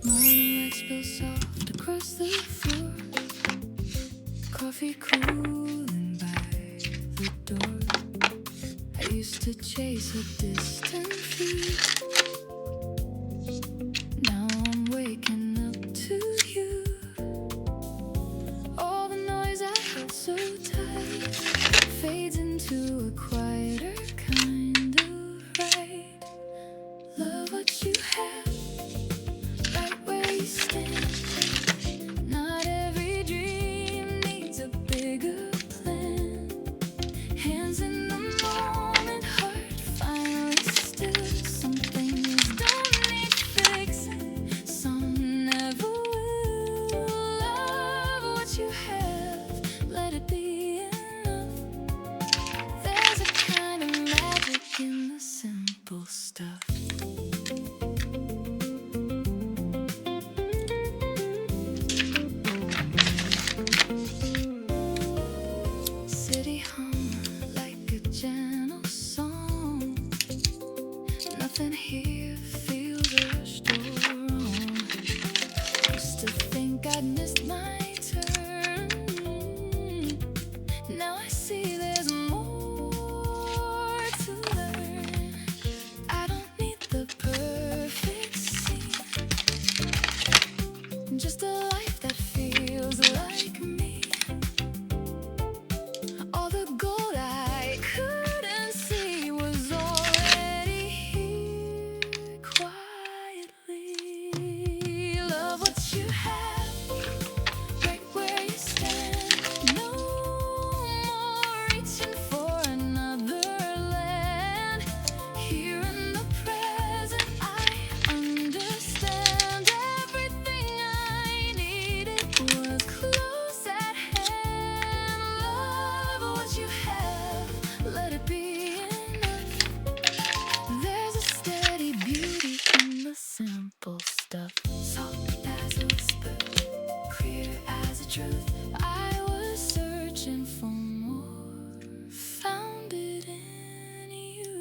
Morning light spills soft across the floor. Coffee cooling by the door. I used to chase a distant feet. Now I'm waking up to you. All the noise I held so tight fades into a quieter kind of right. Love what you have, right where you stand. Not every dream needs a bigger plan. Hands in the moment, heart finally still. Some things don't need fixing, some never will. Love what you have, let it be enough. There's a kind of magic in the simple stuff. City hum like a gentle song. Nothing here feels rushed or wrong. Used to think I'd missed my turn. Now I see there's more to learn. I don't need the perfect scene, just a life that feels like me. All the gold I couldn't see was already here quietly. Love what you have, right where you stand. No more reaching for another land. Here in the present, I understand. Everything I needed was close at hand. Love what you have, let it be enough. There's a steady beauty in the simple stuff. Soft as a whisper, clear as a truth. I was searching for more, found it in you.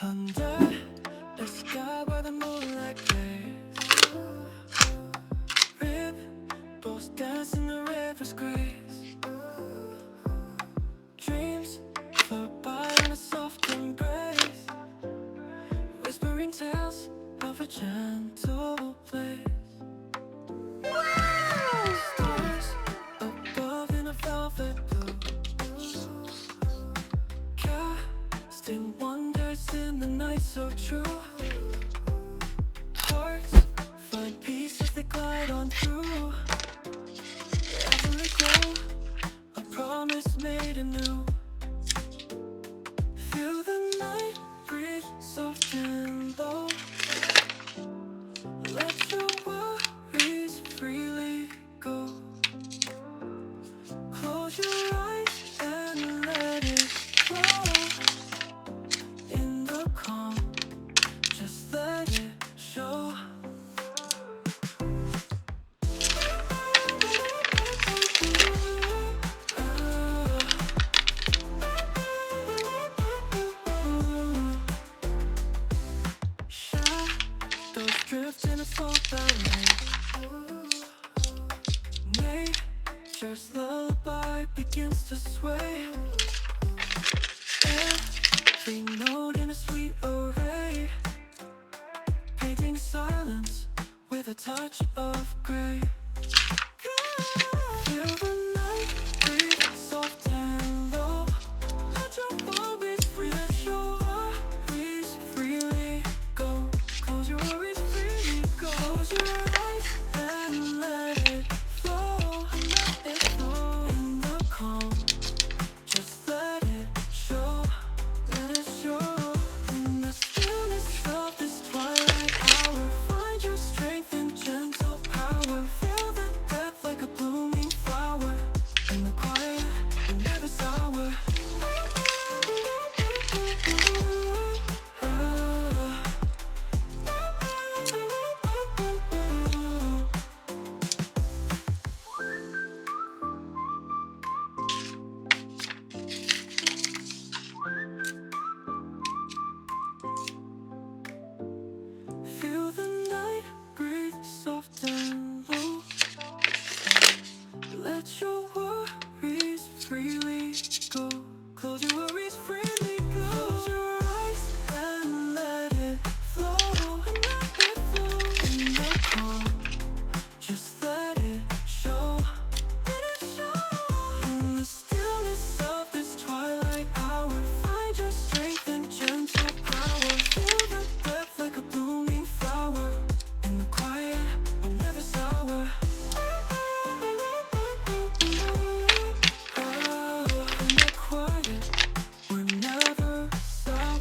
Under the sky where the moonlight plays, ripples dance in the river's grace. Dreams float by in a soft embrace, whispering tales of a gentle place. Stars above in a velvet blue, casting wonders in the night so true. Hearts find peace as they glide on through. Every glow, a promise made anew. Feel the night breeze soft and low. Let your worries freely go. Close your eyes and let it flow. In the calm, just let it show. Shadows drift in a slow ballet. Nature's lullaby begins to sway. Every note in a sweet array, painting silence with a touch of gray. Feel the night breeze soft and low. Let your worries free, let your worries freely go. Close your worries freely go. Close your eyes and let it flow. Let it flow in the calm. Just let it show. Let it show in the stillness of this twilight hour. Feel the night breeze soft and low. Let your worries freely go. Close your worries freely go. Close your eyes and let it flow. And let it flow in the calm. Just let it show. Let it show. In the stillness of this twilight hour, find your strength and gentle power. Feel the breath like a blooming flower. In the quiet, we're never sour. In the quiet, we're never sour.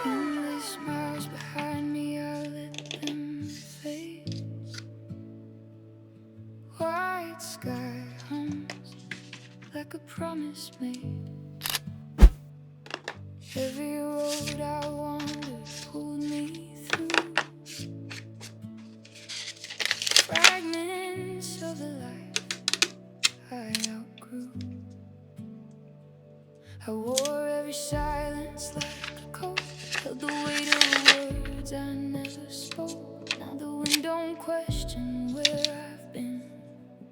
Endless smiles behind me, I let them fade. White sky hums like a promise made. Every road I wandered pulled me through. Fragments of the life I outgrew. I wore every silence like a coat, held the weight of the words I never spoke. Now the wind don't question where I've been,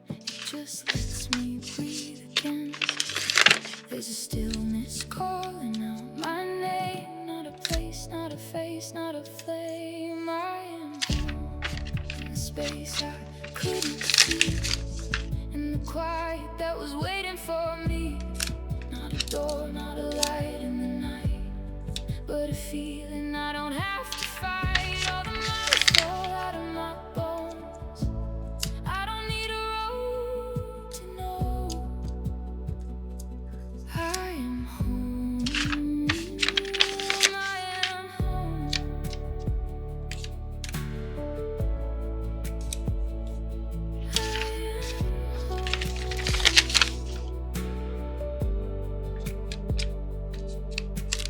it just lets me breathe again. There's a stillness calling out my name. Not a place, not a face, not a flame. I am home in the space I couldn't see, in the quiet that was waiting for me. Not a door, not a light in the night, but a feeling I don't have to fight. All the miles fall out of my bones. I don't need a road to know I am home. I am home.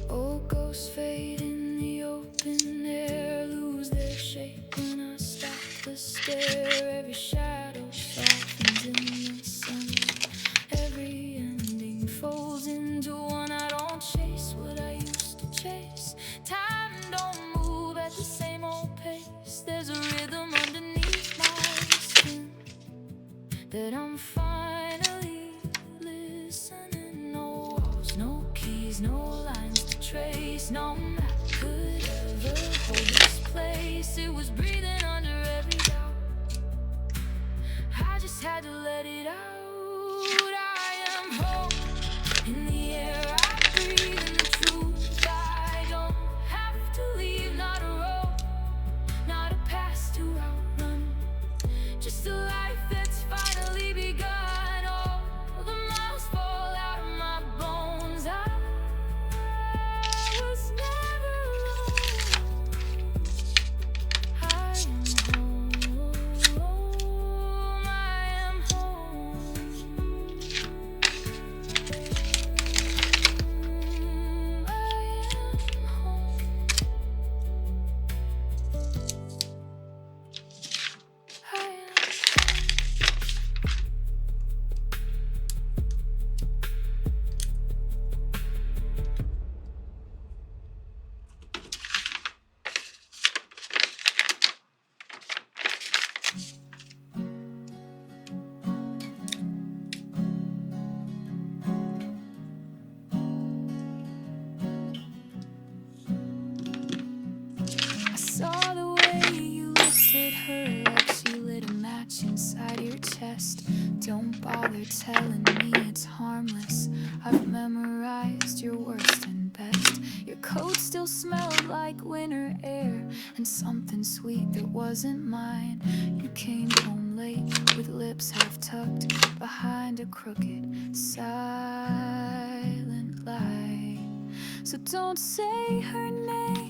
Old ghosts fade in the open air, lose their shape when I stop the stare. Every shadow softens in the sun. Every ending folds into one. I don't chase what I used to chase. Time don't move at the same old pace. There's a rhythm underneath my skin that I'm finally listening. No walls, no keys, no lines to trace. No map could ever hold this place. It was breathing under every doubt. I just had to let it out. I am home in the air I breathe, in the truth I don't have to leave. Not a road, not a past to outrun, just a life that's finally begun. All the miles fall out of my bones. I was never alone. I am home. I am home. I saw the way you looked at her like she lit a match. rest. Don't bother telling me it's harmless. I've memorized your worst and best. Your coat still smelled like winter air, and something sweet that wasn't mine. You came home late with lips half tucked behind a crooked, silent lie. So don't say her name,